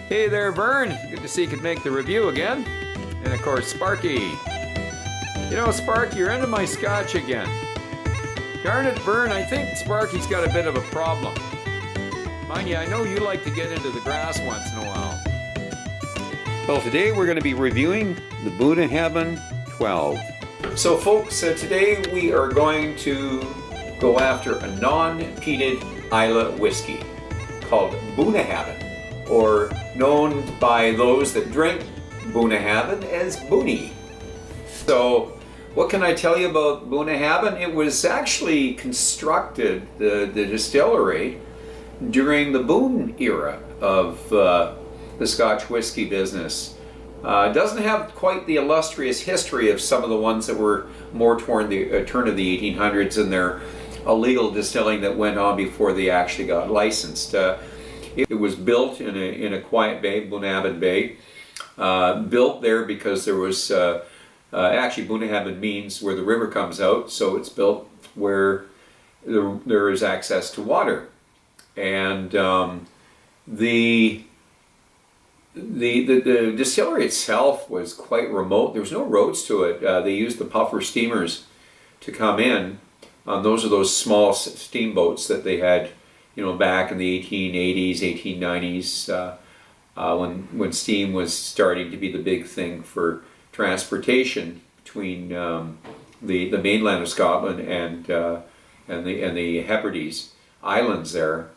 Hey there, Vern. Good to see you could make the review again. And of course, Sparky. You know, Spark, you're into my scotch again. Darn it, Vern, I think Sparky's got a bit of a problem. Mind you, I know you like to get into the grass once in a while. Well, today we're going to be reviewing the Bunnahabhain 12. So folks, today we are going to go after a non-peated Islay whiskey called Bunnahabhain, or known by those that drink Bunnahabhain as Bunny. So what can I tell you about Bunnahabhain? It was actually constructed, the distillery, during the boom era of the Scotch whiskey business. It doesn't have quite the illustrious history of some of the ones that were more toward the turn of the 1800s and their illegal distilling that went on before they actually got licensed. It was built in a quiet bay, Bunnahabhain Bay, built there because there was actually Bunnahabhain means where the river comes out, so it's built where there is access to water. And the distillery itself was quite remote. There was no roads to it. They used the puffer steamers to come in. Those are those small steamboats that they had, you know, back in the 1880s, 1890s, when steam was starting to be the big thing for transportation between the mainland of Scotland and the Hebrides Islands there.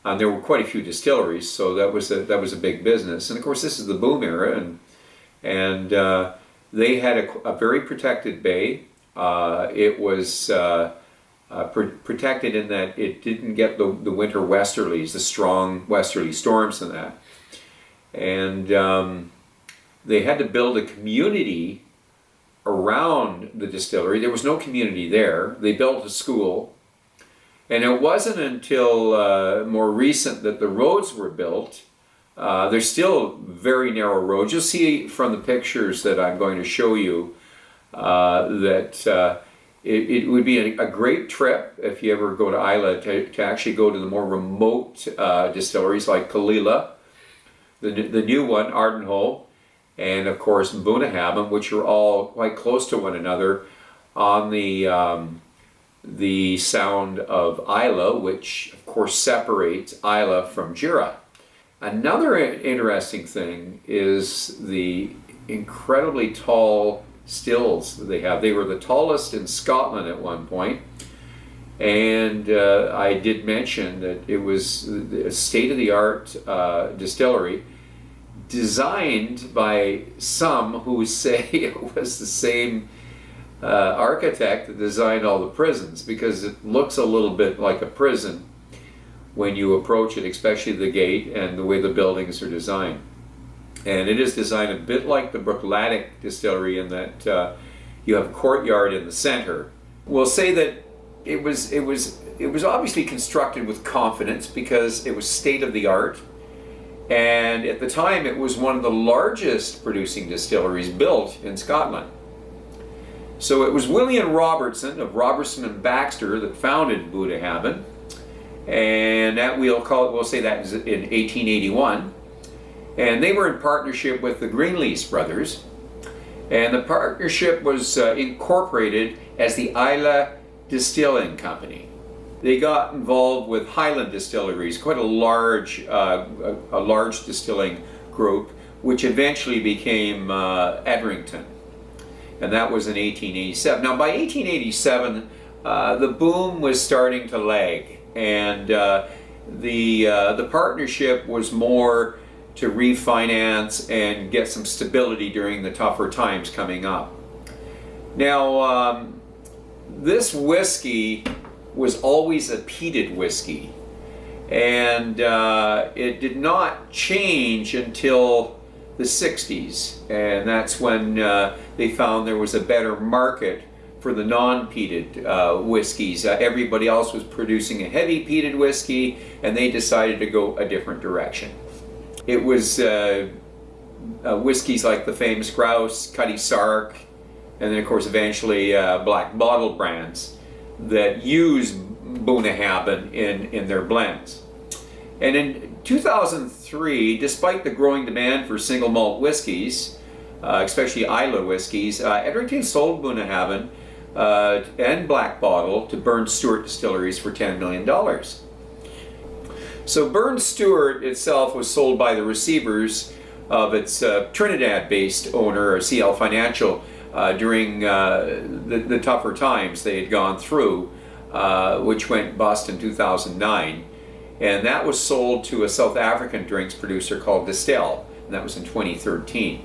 There were quite a few distilleries, so that was a big business. And of course, this is the boom era, and they had a very protected bay. It was protected in that it didn't get the winter westerlies, the strong westerly storms and that. And they had to build a community around the distillery. There was no community there. They built a school. And it wasn't until more recent that the roads were built. There's still very narrow roads. You'll see from the pictures that I'm going to show you that it would be a great trip if you ever go to Islay to actually go to the more remote distilleries like Kalila, the new one, Ardenhoe, and of course Bunnahabhain, which are all quite close to one another on the Sound of Islay, which of course separates Islay from Jura. Another interesting thing is the incredibly tall stills that they have. They were the tallest in Scotland at one point, and I did mention that it was a state-of-the-art distillery designed by some who say it was the same architect that designed all the prisons, because it looks a little bit like a prison when you approach it, especially the gate and the way the buildings are designed. And it is designed a bit like the Bruichladdich distillery in that you have a courtyard in the center. We'll say that it was obviously constructed with confidence because it was state of the art, and at the time it was one of the largest producing distilleries built in Scotland. So it was William Robertson of Robertson and Baxter that founded Bunnahabhain, and that we'll say that is in 1881. And they were in partnership with the Greenlease brothers, and the partnership was incorporated as the Islay Distilling Company. They got involved with Highland Distilleries, quite a large distilling group, which eventually became Edrington. And that was in 1887. Now, by 1887, the boom was starting to lag, and the partnership was more to refinance and get some stability during the tougher times coming up. Now, this whiskey was always a peated whiskey, and it did not change until the 60s, and that's when they found there was a better market for the non-peated whiskeys. Everybody else was producing a heavy peated whiskey, and they decided to go a different direction. It was whiskeys like the famous Grouse, Cutty Sark, and then of course eventually Black Bottle brands that use Bunnahabhain in their blends. And 2003, despite the growing demand for single malt whiskies, especially Islay whiskies, Edrington sold Bunnahabhain and Black Bottle to Burns Stewart Distilleries for $10 million. So Burns Stewart itself was sold by the receivers of its Trinidad-based owner, CL Financial, during the tougher times they had gone through, which went bust in 2009. And that was sold to a South African drinks producer called Distell, and that was in 2013.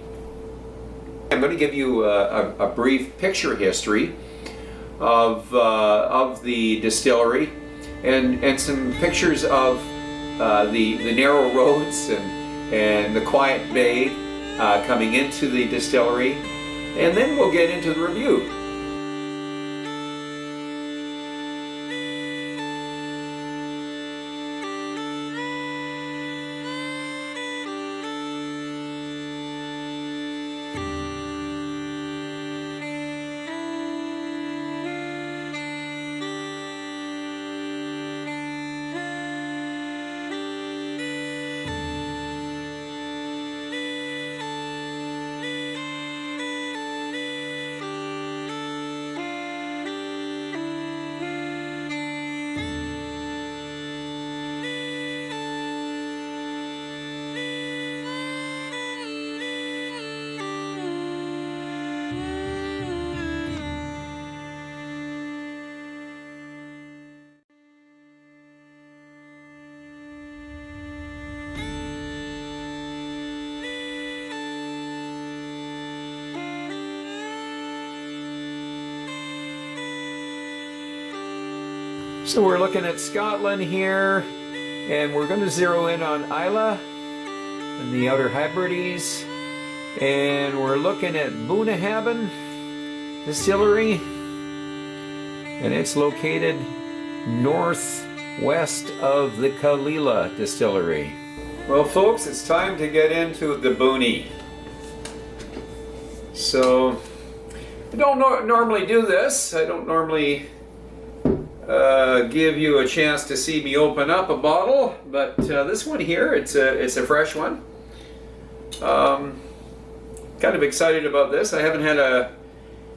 I'm going to give you a brief picture history of the distillery and some pictures of the narrow roads and the quiet bay coming into the distillery, and then we'll get into the review. So we're looking at Scotland here, and we're going to zero in on Islay and the Outer Hebrides, and we're looking at Bunnahabhain Distillery, and it's located northwest of the Kalila Distillery. Well folks, it's time to get into the Bunny. So I don't normally do this. I don't normally give you a chance to see me open up a bottle, but this one here, it's a fresh one. Kind of excited about this. I haven't had a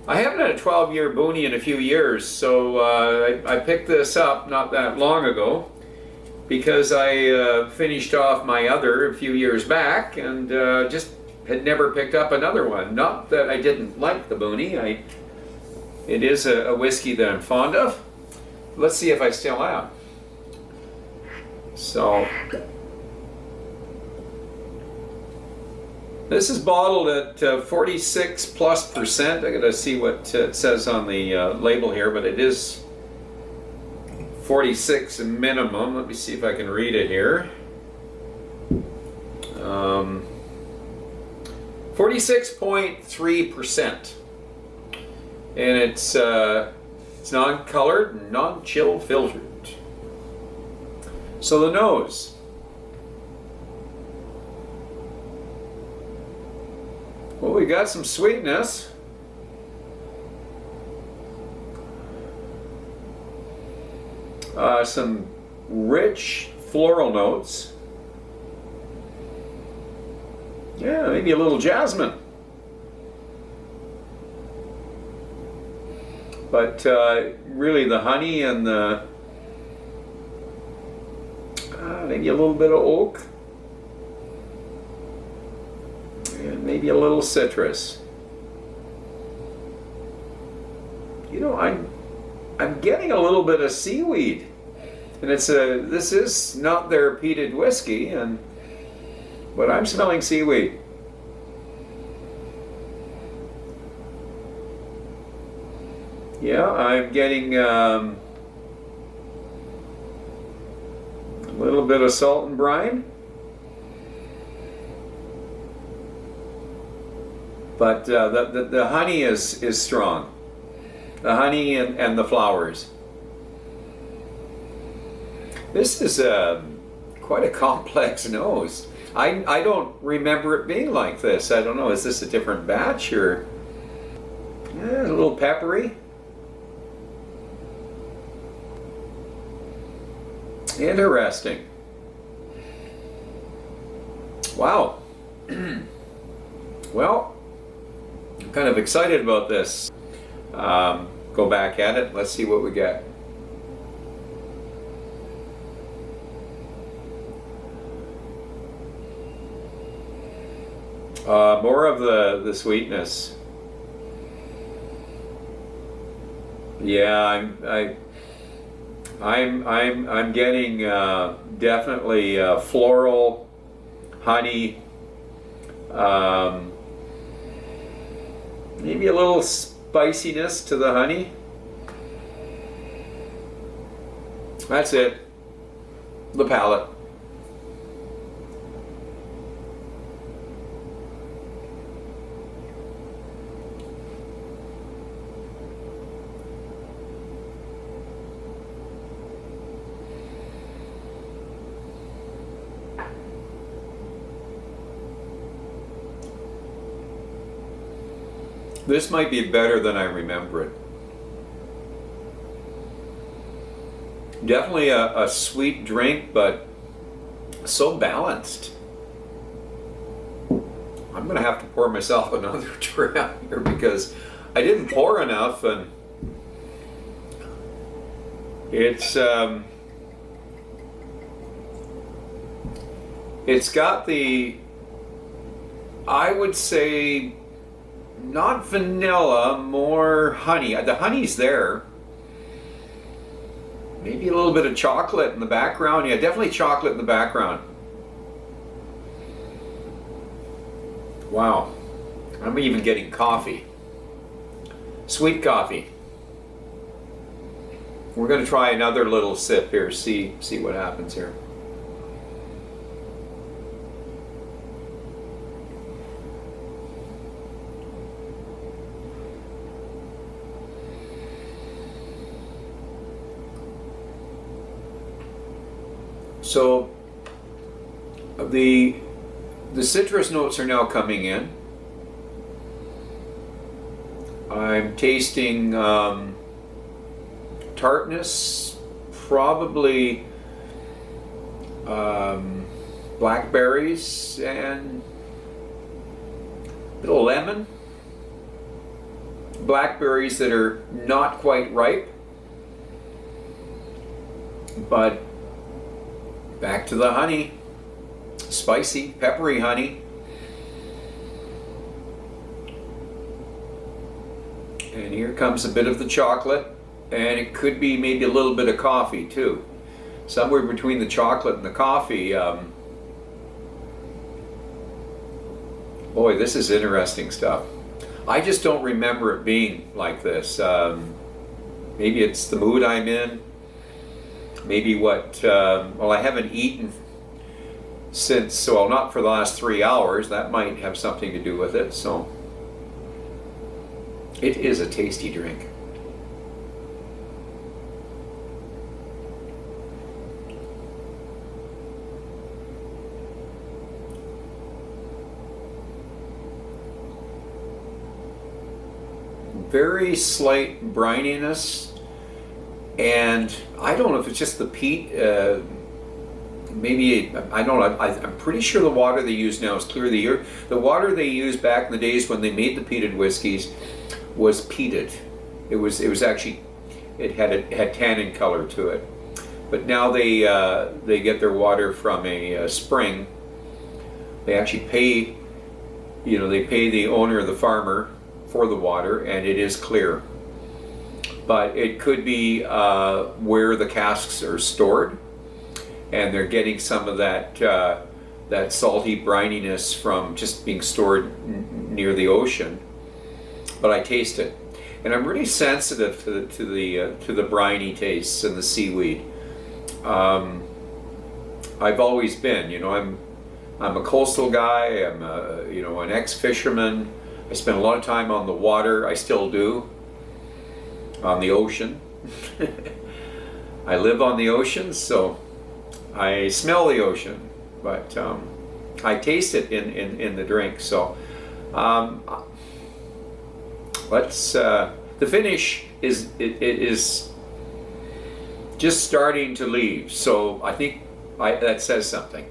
12-year Boonie in a few years, so I picked this up not that long ago because I finished off my other a few years back and just had never picked up another one. Not that I didn't like the Boonie. It is a whiskey that I'm fond of. Let's see if I still am. So this is bottled at 46+%. I gotta see what it says on the label here, but it is 46 minimum. Let me see if I can read it here. 46.3%, and it's non-colored, non-chill filtered. So the nose. Well, we got some sweetness. Some rich floral notes. Yeah, maybe a little jasmine. But really the honey and the maybe a little bit of oak and maybe a little citrus. You know, I'm getting a little bit of seaweed, and this is not their peated whiskey, but I'm smelling seaweed. Yeah, I'm getting a little bit of salt and brine, but the honey is strong. The honey and the flowers. This is quite a complex nose. I don't remember it being like this. I don't know, is this a different batch or? Yeah, a little peppery. Interesting. Wow. Well, I'm kind of excited about this. Go back at it. Let's see what we get. More of the sweetness. Yeah, I'm getting definitely floral, honey, maybe a little spiciness to the honey. That's it. The palate. This might be better than I remember it. Definitely a sweet drink, but so balanced. I'm going to have to pour myself another draught here because I didn't pour enough, and it's got the, I would say, not vanilla, more honey. The honey's there. Maybe a little bit of chocolate in the background. Yeah, definitely chocolate in the background. Wow. I'm even getting coffee. Sweet coffee. We're going to try another little sip here, see what happens here. So the citrus notes are now coming in. I'm tasting tartness, probably blackberries and a little lemon. Blackberries that are not quite ripe, but back to the honey, spicy, peppery honey. And here comes a bit of the chocolate, and it could be maybe a little bit of coffee too. Somewhere between the chocolate and the coffee. Boy, this is interesting stuff. I just don't remember it being like this. Maybe it's the mood I'm in. Maybe what, well, I haven't eaten since, well, not for the last 3 hours. That might have something to do with it. So it is a tasty drink. Very slight brininess. And I don't know if it's just the peat, maybe, I don't know, I'm pretty sure the water they use now is clear. The water they used back in the days when they made the peated whiskeys was peated. It was actually, it had tannin color to it. But now they get their water from a spring. They actually pay, they pay the owner, the farmer, for the water, and it is clear. But it could be where the casks are stored, and they're getting some of that salty brininess from just being stored near the ocean. But I taste it, and I'm really sensitive to the briny tastes and the seaweed. I've always been, I'm a coastal guy. I'm an ex-fisherman. I spend a lot of time on the water. I still do. On the ocean. I live on the ocean, so I smell the ocean, but I taste it in the drink. So let's. The finish is just starting to leave. So I think that says something.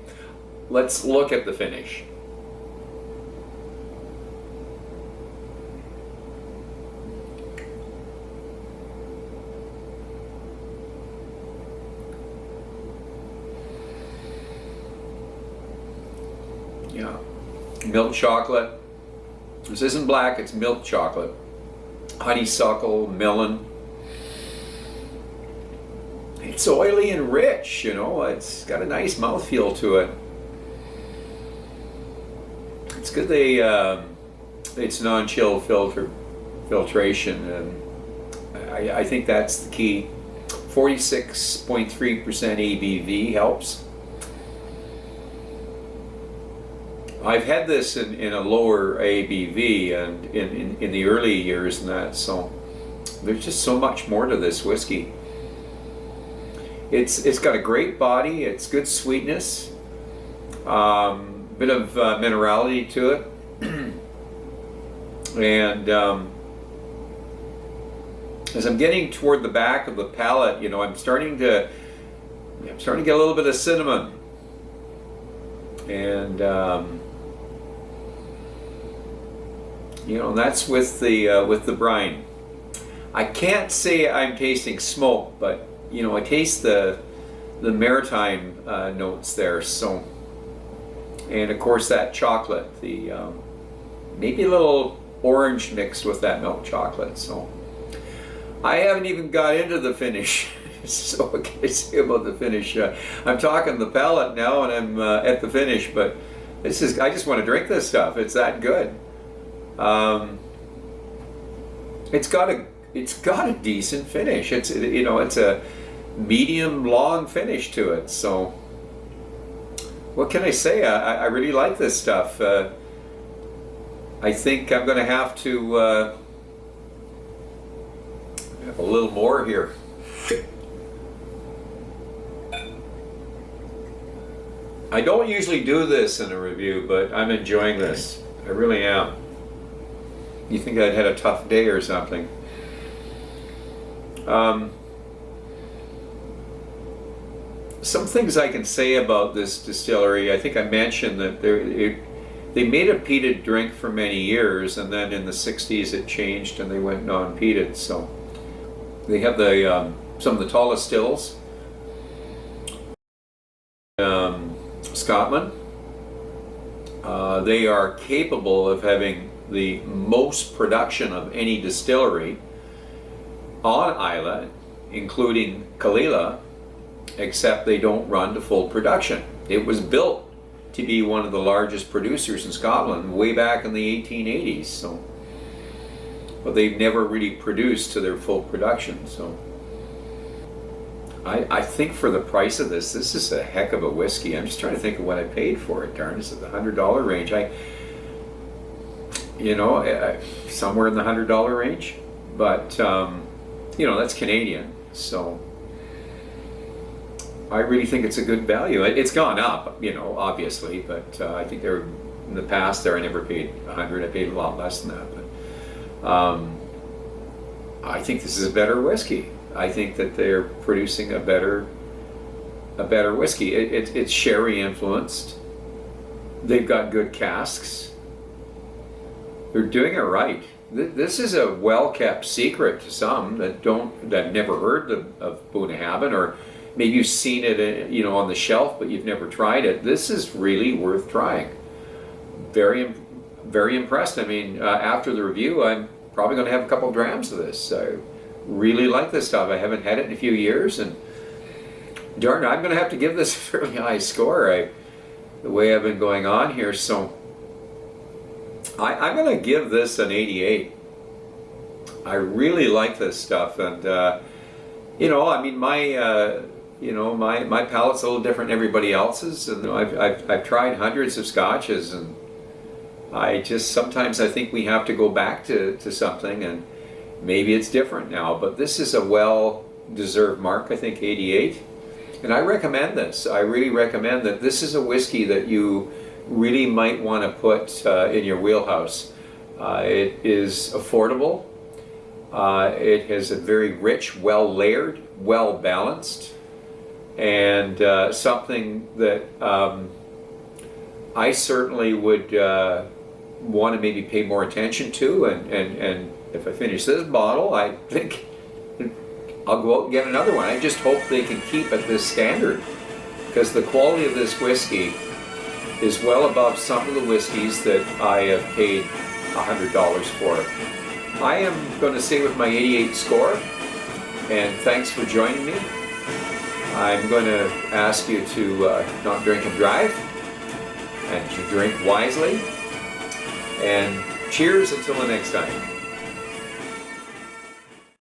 let's look at the finish. Yeah, milk chocolate. This isn't black, it's milk chocolate. Honeysuckle, melon. It's oily and rich, you know, it's got a nice mouthfeel to it. It's good it's non-chill filtration, and I think that's the key. 46.3% ABV helps. I've had this in a lower ABV and in the early years and that, so there's just so much more to this whiskey. It's got a great body, it's good sweetness, bit of minerality to it, and as I'm getting toward the back of the palate, you know, I'm starting to get a little bit of cinnamon, and you know, that's with the brine. I can't say I'm tasting smoke, but you know, I taste the maritime notes there. So, and of course that chocolate, the maybe a little orange mixed with that milk chocolate. So, I haven't even got into the finish. So what can I say about the finish? I'm talking the palate now, and I'm at the finish. But this is, I just want to drink this stuff. It's that good. It's got a decent finish. It's, you know, it's a medium long finish to it. So what can I say? I really like this stuff. I think I'm going to have to have a little more here. I don't usually do this in a review, but I'm enjoying this. I really am. You think I'd had a tough day or something. Some things I can say about this distillery. I think I mentioned that they made a peated drink for many years, and then in the 60s it changed and they went non-peated. So they have the some of the tallest stills. Scotland. They are capable of having the most production of any distillery on Islay, including Kalila, except they don't run to full production. It was built to be one of the largest producers in Scotland way back in the 1880s, so, but they've never really produced to their full production. So I think for the price of this is a heck of a whiskey. I'm just trying to think of what I paid for it. Darn, it's at the $100 range. Somewhere in the $100 range, but you know, that's Canadian, so I really think it's a good value. It's gone up, you know, obviously, but I think in the past there I never paid $100. I paid a lot less than that, but I think this is a better whiskey. I think that they're producing a better whiskey. It's sherry influenced. They've got good casks. They're doing it right. This is a well-kept secret to some that never heard of Bunnahabhain, or maybe you've seen it, you know, on the shelf, but you've never tried it. This is really worth trying. Very, very impressed. I mean, after the review, I'm probably going to have a couple grams of this. I really like this stuff. I haven't had it in a few years, and darn it, I'm going to have to give this a fairly high score. The way I've been going on here, so I'm going to give this an 88. I really like this stuff, and you know, I mean, my palate's a little different than everybody else's, and I've tried hundreds of scotches, and sometimes I think we have to go back to something, and maybe it's different now, but this is a well-deserved mark, I think, 88. And I recommend this. I really recommend that. This is a whiskey that you really might want to put in your wheelhouse. It is affordable. It has a very rich, well-layered, well-balanced, and something that I certainly would want to maybe pay more attention to, and if I finish this bottle, I think I'll go out and get another one. I just hope they can keep at this standard, because the quality of this whiskey is well above some of the whiskeys that I have paid $100 for. I am going to stay with my 88 score, and thanks for joining me. I'm going to ask you to not drink and drive, and to drink wisely. And cheers until the next time.